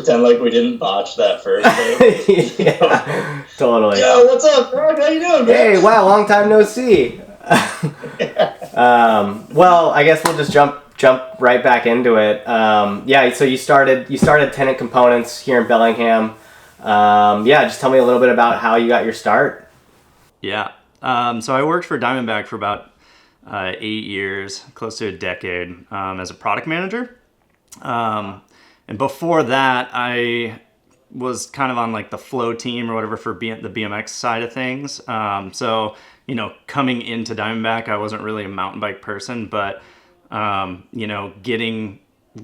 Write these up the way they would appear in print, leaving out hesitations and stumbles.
pretend like we didn't botch that first thing. Yeah, totally. Yo, what's up, Greg? How you doing, man? Hey, wow, long time no see. Well, I guess we'll just jump right back into it. Yeah, so you started Tenant Components here in Bellingham. Yeah, just tell me a little bit about how you got your start. Yeah. So I worked for Diamondback for about 8 years, close to a decade, as a product manager. And before that, I was kind of on like the flow team or whatever for the BMX side of things. So, coming into Diamondback, I wasn't really a mountain bike person, but, getting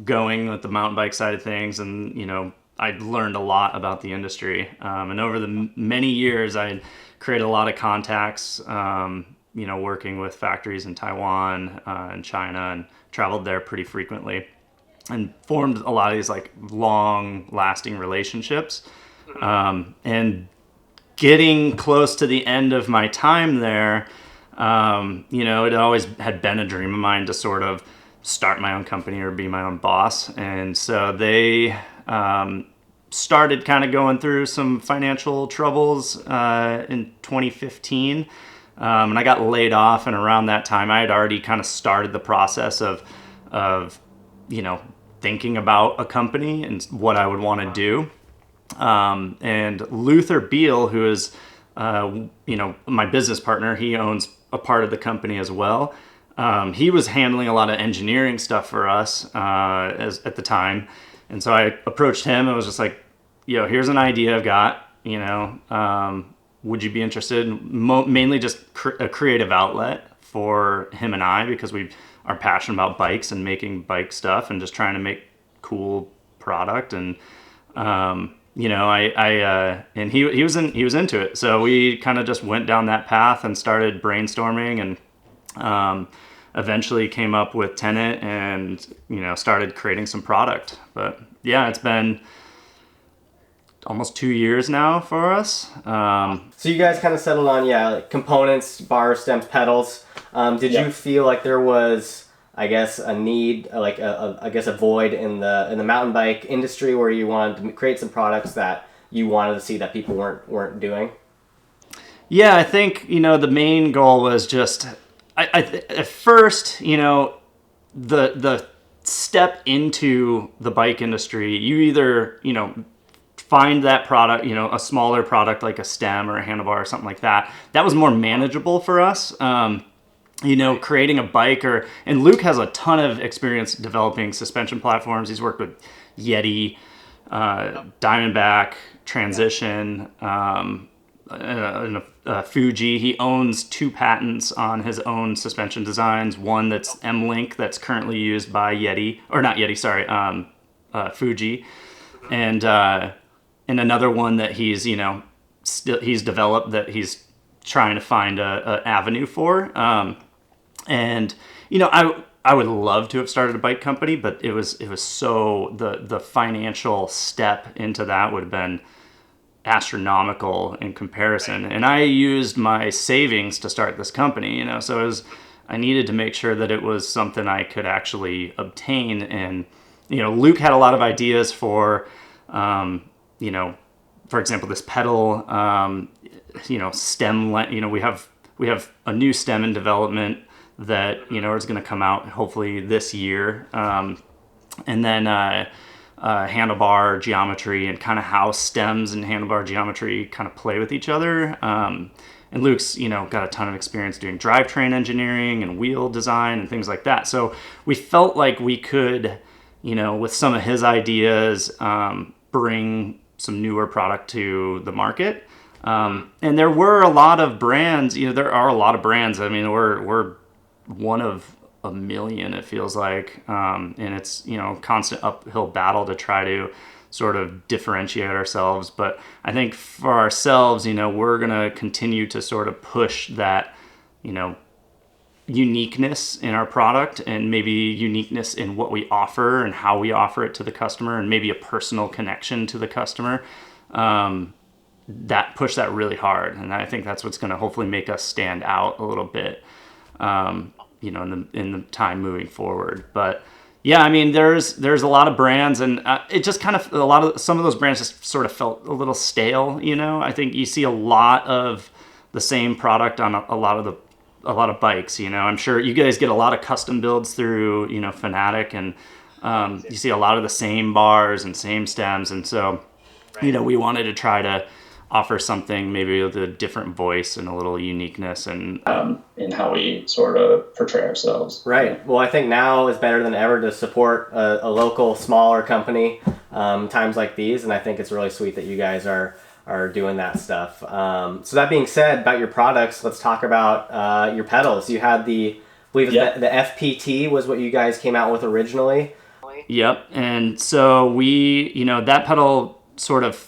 going with the mountain bike side of things and, I learned a lot about the industry. And over the many years, I created a lot of contacts, working with factories in Taiwan and China, and traveled there pretty frequently and formed a lot of these like long lasting relationships. And getting close to the end of my time there, it always had been a dream of mine to sort of start my own company or be my own boss. And so they started kind of going through some financial troubles in 2015. And I got laid off, and around that time I had already kind of started the process of thinking about a company and what I would want to do. And Luther Beal, who is, my business partner, he owns a part of the company as well. He was handling a lot of engineering stuff for us at the time. And so I approached him and was just like, here's an idea I've got, would you be interested in mainly just a creative outlet for him and I, because we are passionate about bikes and making bike stuff and just trying to make cool product. And, and he was into it. So we kind of just went down that path and started brainstorming, and eventually came up with Tenet and, started creating some product. But yeah, it's been almost 2 years now for us. So you guys kind of settled on, like components, bar stems, pedals. Did you feel like there was, I guess, a need, like a void in the mountain bike industry where you wanted to create some products that you wanted to see that people weren't doing? Yeah, I think, the main goal was just, at first, the step into the bike industry, you either, find that product, a smaller product like a stem or a handlebar or something like that. That was more manageable for us. Creating a bike, and Luke has a ton of experience developing suspension platforms. He's worked with Yeti, Diamondback, Transition, Fuji. He owns 2 patents on his own suspension designs. One that's M-Link, that's currently used by Yeti, or not Yeti, sorry, Fuji, and another one that he's he's developed that he's trying to find a avenue for. And I would love to have started a bike company, but it was so the financial step into that would have been astronomical in comparison. And I used my savings to start this company, so I needed to make sure that it was something I could actually obtain. And, Luke had a lot of ideas for, for example, this pedal, stem, we have a new stem in development that, is going to come out hopefully this year. And then, handlebar geometry and kind of how stems and handlebar geometry kind of play with each other. And Luke's, got a ton of experience doing drivetrain engineering and wheel design and things like that. So we felt like we could, with some of his ideas, bring some newer product to the market. And there were a lot of brands, there are a lot of brands. I mean, we're one of a million, it feels like. And it's, constant uphill battle to try to sort of differentiate ourselves. But I think for ourselves, we're going to continue to sort of push that, uniqueness in our product, and maybe uniqueness in what we offer and how we offer it to the customer, and maybe a personal connection to the customer. That push that really hard. And I think that's what's going to hopefully make us stand out a little bit, in the time moving forward. But Yeah, I mean, there's a lot of brands, and it just kind of some of those brands just sort of felt a little stale. I think you see a lot of the same product on a lot of bikes. I'm sure you guys get a lot of custom builds through Fanatik, and you see a lot of the same bars and same stems, and so we wanted to try to offer something maybe with a different voice and a little uniqueness and in how we sort of portray ourselves. Right. Well, I think now is better than ever to support a local, smaller company times like these, and I think it's really sweet that you guys are doing that stuff. So that being said, about your products, let's talk about your pedals. You had the FPT was what you guys came out with originally. Yep. And so we, that pedal sort of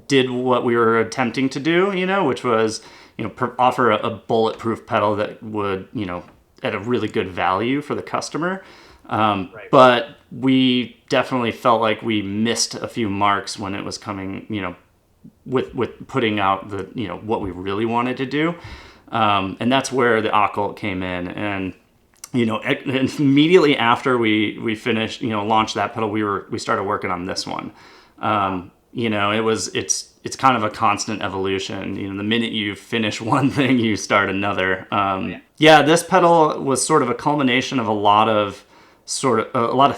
did what we were attempting to do, which was, offer a bulletproof pedal that would, at a really good value for the customer. But we definitely felt like we missed a few marks when it was coming, with putting out the, what we really wanted to do. And that's where the Occult came in. And, immediately after we finished, launched that pedal, we started working on this one. It's kind of a constant evolution. The minute you finish one thing, you start another. This pedal was sort of a culmination of a lot of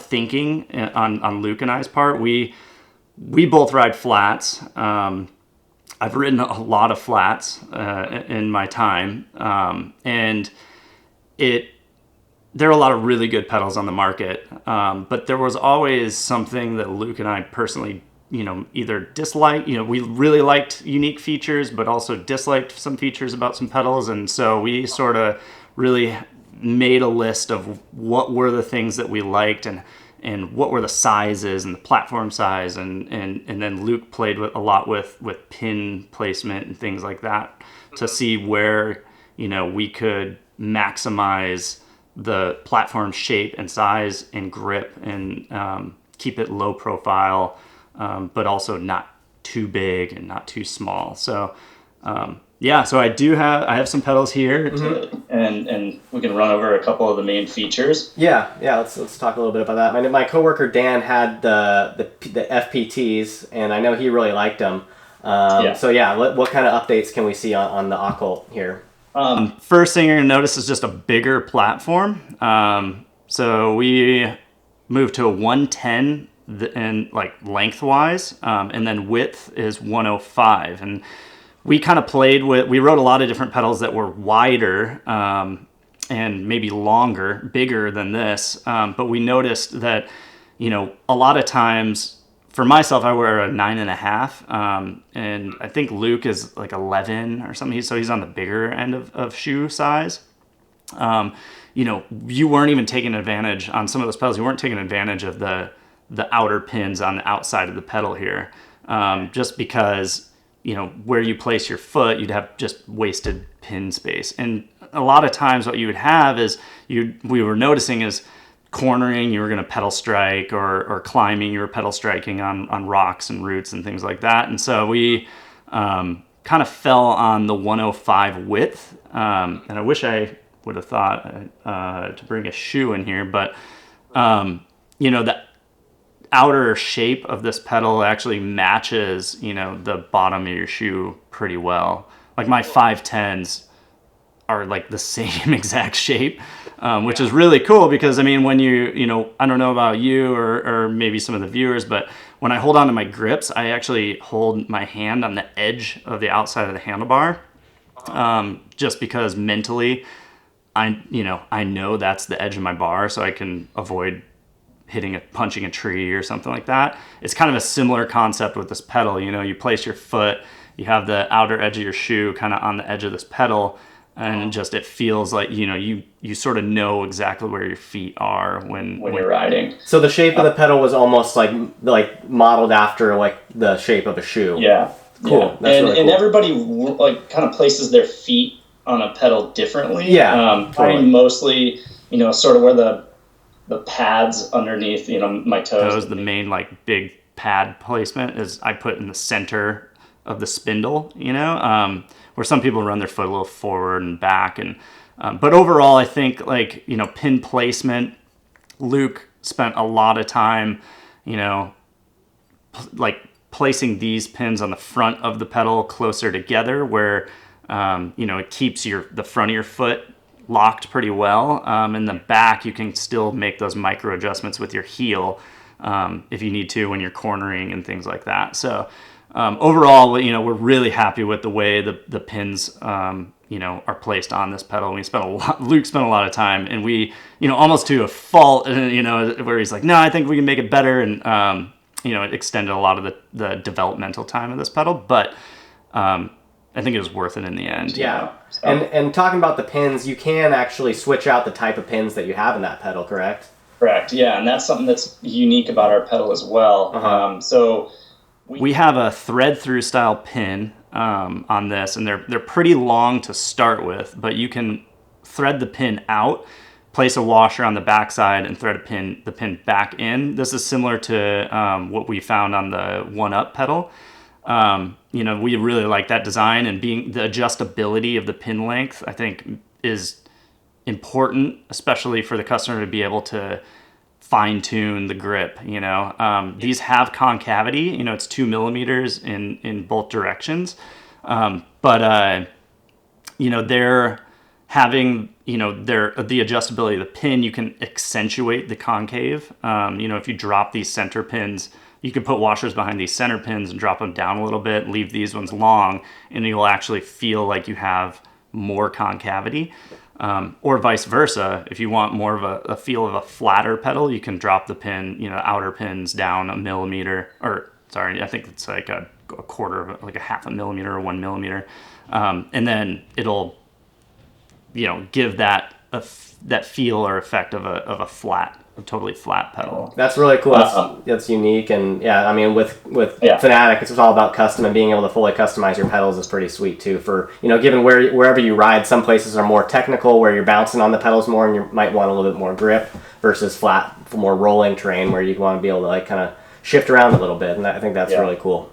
thinking on Luke and I's part. We both ride flats. I've ridden a lot of flats in my time, and there are a lot of really good pedals on the market, but there was always something that Luke and I personally either disliked, we really liked unique features, but also disliked some features about some pedals. And so we sort of really made a list of what were the things that we liked and what were the sizes and the platform size. And then Luke played a lot with pin placement and things like that to see where, we could maximize the platform shape and size and grip and keep it low profile, but also not too big and not too small. So, so I have some pedals here, and we can run over a couple of the main features. Yeah. Let's talk a little bit about that. My coworker Dan had the FPTs, and I know he really liked them. What kind of updates can we see on the Occult here? First thing you're gonna notice is just a bigger platform. So we moved to a 110. And like lengthwise, and then width is 105. And we kind of we wrote a lot of different pedals that were wider and maybe longer, bigger than this. But we noticed that, a lot of times for myself, I wear a 9.5, and I think Luke is like 11 or something. So he's on the bigger end of shoe size. You weren't even taking advantage on some of those pedals. You weren't taking advantage of the outer pins on the outside of the pedal here, just because, where you place your foot, you'd have just wasted pin space. And a lot of times what you would have is we were noticing is cornering, you were going to pedal strike, or climbing, you were pedal striking on rocks and roots and things like that. And so we kind of fell on the 105 width. And I wish I would have thought to bring a shoe in here, but the outer shape of this pedal actually matches, the bottom of your shoe pretty well. Like my 510s are like the same exact shape, which is really cool because, when I don't know about you or maybe some of the viewers, but when I hold on to my grips, I actually hold my hand on the edge of the outside of the handlebar, just because mentally I know that's the edge of my bar, so I can avoid punching a tree or something like that. It's kind of a similar concept with this pedal. You place your foot, you have the outer edge of your shoe kind of on the edge of this pedal, and just it feels like you sort of know exactly where your feet are when you're riding. So the shape of the pedal was almost like modeled after like the shape of a shoe. Yeah, cool. Yeah. That's really cool. And everybody like kind of places their feet on a pedal differently. Yeah, totally. I mean, mostly sort of where the pads underneath, my toes. The main like big pad placement is I put in the center of the spindle, where some people run their foot a little forward and back. And but overall, I think like, pin placement, Luke spent a lot of time, you know, like placing these pins on the front of the pedal closer together where, you know, it keeps the front of your foot locked pretty well. In the back, you can still make those micro adjustments with your heel if you need to when you're cornering and things like that. So overall, you know, we're really happy with the way the pins, you know, are placed on this pedal. Luke spent a lot of time, and we, you know, almost to a fault, you know, where he's like, no, I think we can make it better. And, you know, it extended a lot of the developmental time of this pedal, but I think it was worth it in the end. Yeah. You know? So, And talking about the pins, you can actually switch out the type of pins that you have in that pedal, correct? correct. Yeah, and that's something that's unique about our pedal as well. So we have a thread through style pin on this, and they're pretty long to start with, but you can thread the pin out, place a washer on the backside, and thread the pin back in. This is similar to what we found on the One Up pedal. You know, we really like that design, and the adjustability of the pin length, I think, is important, especially for the customer to be able to fine tune the grip. You know, these have concavity. You know, it's 2 millimeters in both directions, but you know, they're having, you know, the adjustability of the pin. You can accentuate the concave. You know, if you drop these center pins, you can put washers behind these center pins and drop them down a little bit, leave these ones long, and you'll actually feel like you have more concavity. Or vice versa, if you want more of a feel of a flatter pedal, you can drop the pin, you know, outer pins down a millimeter, or sorry, I think it's like a quarter of like a half a millimeter or 1 millimeter, and then it'll, you know, give that feel or effect of a totally flat pedal. That's really cool. That's unique, and yeah, I mean, with Yeah. Fanatik, it's all about custom, and being able to fully customize your pedals is pretty sweet too. For, you know, given wherever you ride, some places are more technical where you're bouncing on the pedals more, and you might want a little bit more grip, versus flat, more rolling terrain where you want to be able to like kind of shift around a little bit, and I think that's really cool.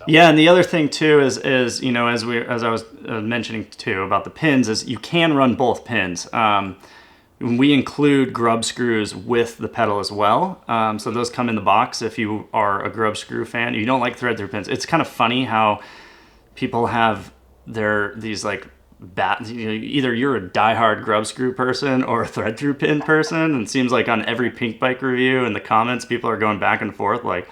Yeah, and the other thing too is you know, as I was mentioning too about the pins, is you can run both pins. We include Grub Screws with the pedal as well. So those come in the box if you are a Grub Screw fan. You don't like thread through pins. It's kind of funny how people have these like you know, either you're a diehard Grub Screw person or a thread through pin person. And it seems like on every Pink Bike review in the comments, people are going back and forth like,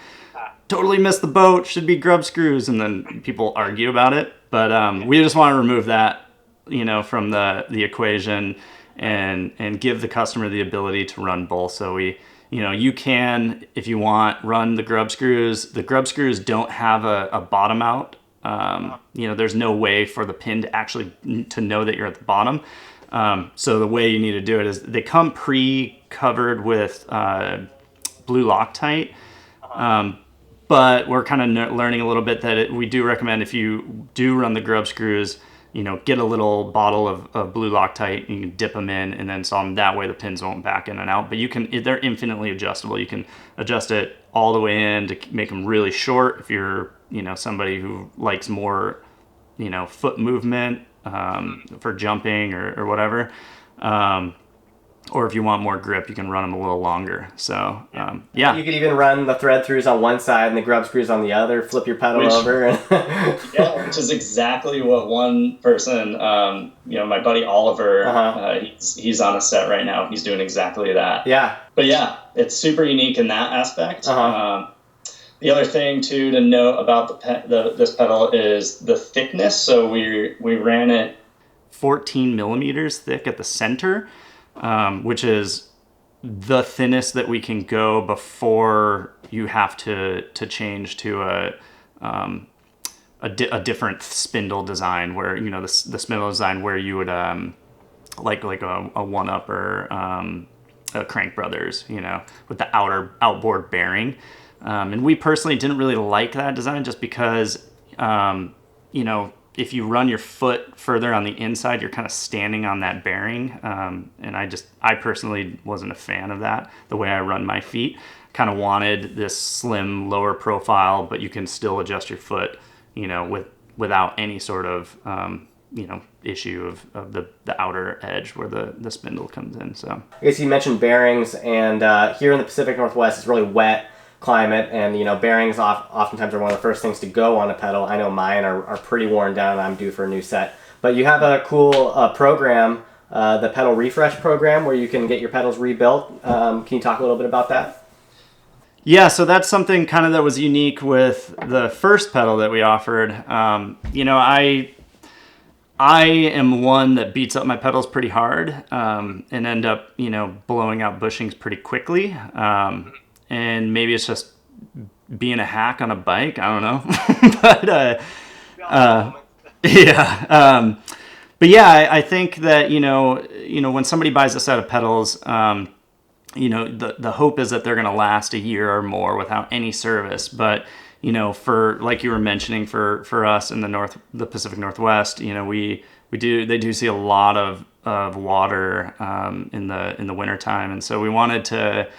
totally missed the boat, should be Grub Screws, and then people argue about it. But we just want to remove that, you know, from the equation, and give the customer the ability to run both. So we, you know, you can, if you want, run the Grub Screws. The Grub Screws don't have a bottom out. You know, there's no way for the pin to actually to know that you're at the bottom. So the way you need to do it is they come pre-covered with blue Loctite. But we're kind of learning a little bit that we do recommend, if you do run the Grub Screws, you know, get a little bottle of blue Loctite, you can dip them in and then install them. That way the pins won't back in and out. But they're infinitely adjustable. You can adjust it all the way in to make them really short if you're, you know, somebody who likes more, you know, foot movement for jumping or whatever. Or if you want more grip, you can run them a little longer. So, yeah. You could even run the thread throughs on one side and the Grub Screws on the other, flip your pedal over. Yeah, which is exactly what one person, you know, my buddy Oliver, he's on a set right now. He's doing exactly that. Yeah. But yeah, it's super unique in that aspect. The other thing too to note about this pedal is the thickness. So we ran it 14 millimeters thick at the center. Which is the thinnest that we can go before you have to change to a different spindle design, where, you know, the spindle design where you would like a One Up or a Crank Brothers, you know, with the outboard bearing. And we personally didn't really like that design just because, you know, if you run your foot further on the inside, you're kind of standing on that bearing. And I personally wasn't a fan of that, the way I run my feet. Kind of wanted this slim, lower profile, but you can still adjust your foot, you know, without any sort of, issue of the outer edge where the spindle comes in. So I guess you mentioned bearings, and here in the Pacific Northwest, it's really wet climate, and bearings oftentimes are one of the first things to go on a pedal. I know mine are pretty worn down, and I'm due for a new set. But you have a cool program, the pedal refresh program, where you can get your pedals rebuilt. Can you talk a little bit about that? Yeah, so that's something kind of that was unique with the first pedal that we offered. I am one that beats up my pedals pretty hard and end up, blowing out bushings pretty quickly. And maybe it's just being a hack on a bike. I don't know. But yeah, I think that, when somebody buys a set of pedals, the hope is that they're going to last a year or more without any service. But, for, like you were mentioning, for us in the Pacific Northwest, they do see a lot of water in the wintertime. And so we wanted to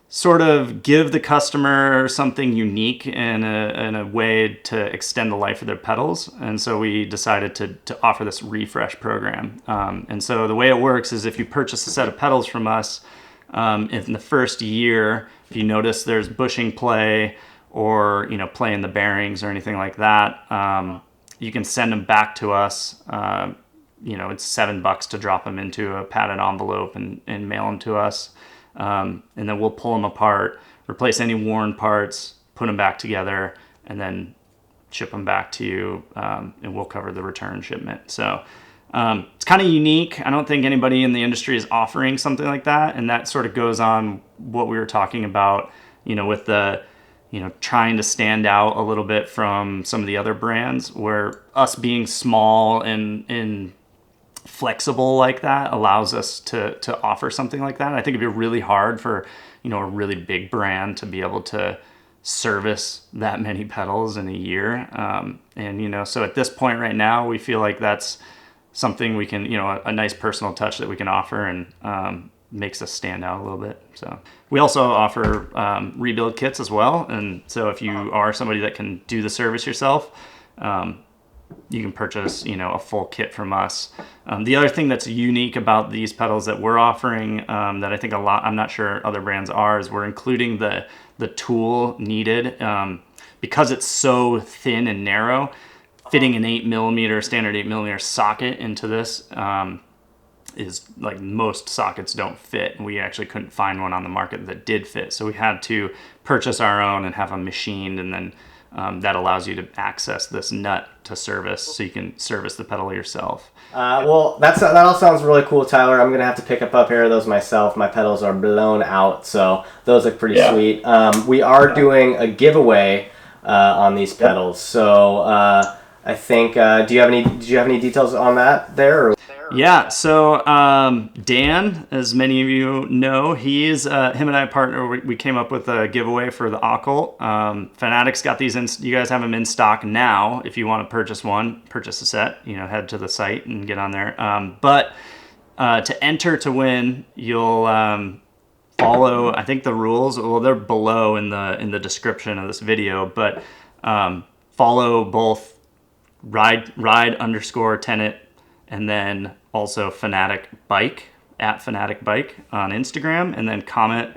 sort of give the customer something unique in a way to extend the life of their pedals. And so we decided to offer this refresh program. And so the way it works is if you purchase a set of pedals from us, in the first year, if you notice there's bushing play or, play in the bearings or anything like that, you can send them back to us. It's $7 to drop them into a padded envelope and mail them to us. And then we'll pull them apart, replace any worn parts, put them back together, and then ship them back to you, and we'll cover the return shipment. So it's kind of unique. I don't think anybody in the industry is offering something like that, and that sort of goes on what we were talking about, with the, trying to stand out a little bit from some of the other brands, where us being small and flexible like that allows us to offer something like that. I think it'd be really hard for, a really big brand to be able to service that many pedals in a year. So at this point right now, we feel like that's something we can, a nice personal touch that we can offer, and makes us stand out a little bit. So we also offer rebuild kits as well. And so if you are somebody that can do the service yourself, you can purchase, a full kit from us. The other thing that's unique about these pedals that we're offering, that I think I'm not sure other brands are, is we're including the tool needed, because it's so thin and narrow. Fitting an 8mm standard 8mm socket into this is like most sockets don't fit. We actually couldn't find one on the market that did fit, so we had to purchase our own and have them machined, and then that allows you to access this nut to service, so you can service the pedal yourself. Well, that all sounds really cool, Tyler. I'm gonna have to pick up a pair of those myself. My pedals are blown out, so those look pretty sweet. We are doing a giveaway on these pedals, so I think. Did you have any details on that there? Or? Yeah, so Dan, as many of you know, him and I partner. We came up with a giveaway for the Occult. Fanatik's got these you guys have them in stock now. If you want to purchase a set, head to the site and get on there. But to enter to win, you'll follow, I think, the rules. Well, they're below in the description of this video, but follow both ride_tenet, and then also Fanatik Bike, @Fanatik Bike on Instagram, and then comment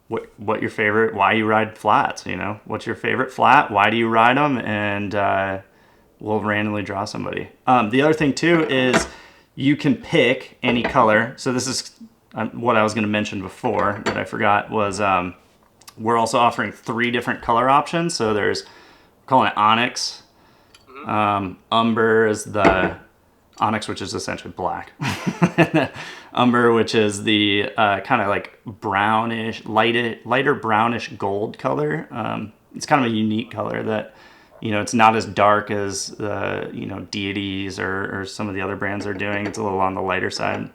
what your favorite, why you ride flats, what's your favorite flat, why do you ride them, and we'll randomly draw somebody. The other thing too is you can pick any color. So this is what I was going to mention before that I forgot was we're also offering 3 different color options. So we're calling it Onyx. Umber is the Onyx, which is essentially black. Umber, which is the kind of like brownish, lighter brownish gold color. It's kind of a unique color that, it's not as dark as the, Deities or some of the other brands are doing. It's a little on the lighter side.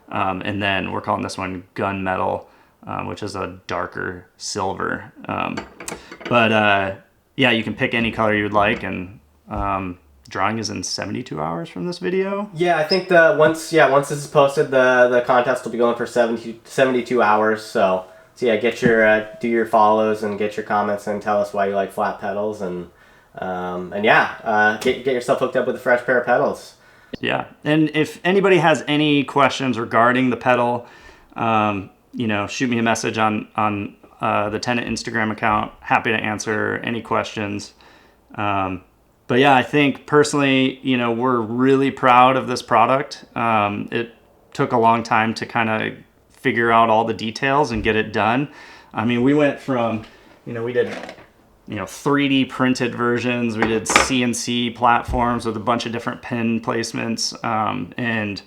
And then we're calling this one Gunmetal, which is a darker silver. Yeah, you can pick any color you'd like, and drawing is in 72 hours from this video. Yeah, I think once this is posted, the contest will be going for 72 hours. So yeah, get your do your follows and get your comments and tell us why you like flat pedals, and And yeah, get yourself hooked up with a fresh pair of pedals. Yeah, and if anybody has any questions regarding the pedal, shoot me a message on the Tenet Instagram account. Happy to answer any questions. But yeah, I think personally, we're really proud of this product. It took a long time to kind of figure out all the details and get it done. I mean, we went from, we did 3D printed versions. We did CNC platforms with a bunch of different pin placements. And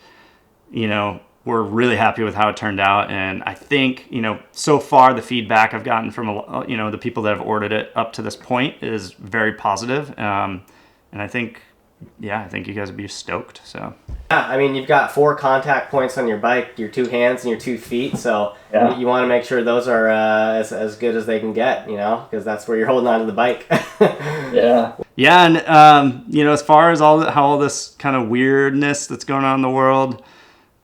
we're really happy with how it turned out. And I think, so far the feedback I've gotten from, the people that have ordered it up to this point is very positive. And I think you guys would be stoked. So yeah, I mean, you've got 4 contact points on your bike, your 2 hands and your 2 feet. So yeah, you want to make sure those are as good as they can get, because that's where you're holding on to the bike. Yeah. Yeah. And, as far as how all this kind of weirdness that's going on in the world,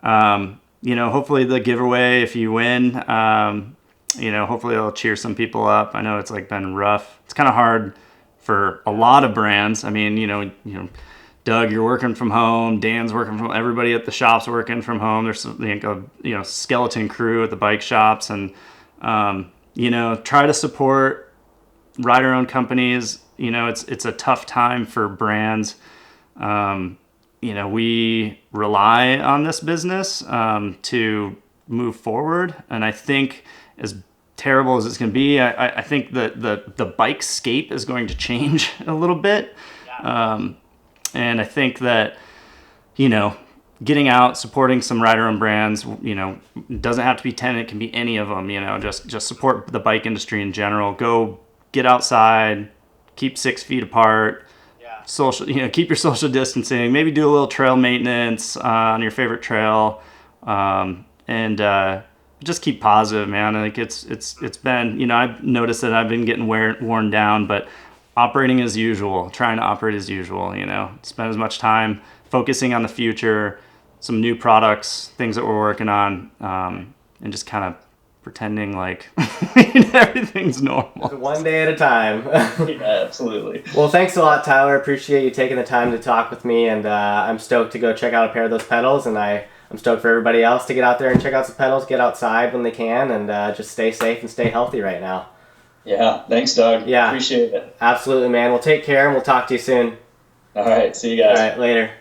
hopefully the giveaway, if you win, hopefully it'll cheer some people up. I know it's been rough. It's kind of hard for a lot of brands. I mean, Doug, you're working from home. Dan's working from home. Everybody at the shop's working from home. There's a skeleton crew at the bike shops, and try to support rider-owned companies. It's a tough time for brands. We rely on this business to move forward, and I think as terrible as it's going to be, I think that the bike scape is going to change a little bit. Yeah. And I think that, getting out, supporting some rider-owned brands, doesn't have to be Tenet, it can be any of them, just support the bike industry in general. Go get outside, keep 6 feet apart, keep your social distancing, maybe do a little trail maintenance on your favorite trail, and just keep positive, man. Like it's been, I've noticed that I've been getting worn down, but operating as usual, trying to operate as usual, spend as much time focusing on the future, some new products, things that we're working on, and just kind of pretending like everything's normal. One day at a time. Yeah, absolutely. Well, thanks a lot, Tyler. Appreciate you taking the time to talk with me, and I'm stoked to go check out a pair of those pedals, and I'm stoked for everybody else to get out there and check out some pedals, get outside when they can, and just stay safe and stay healthy right now. Yeah, thanks, Doug. Yeah. Appreciate it. Absolutely, man. Well, take care, and we'll talk to you soon. All right, see you guys. All right, later.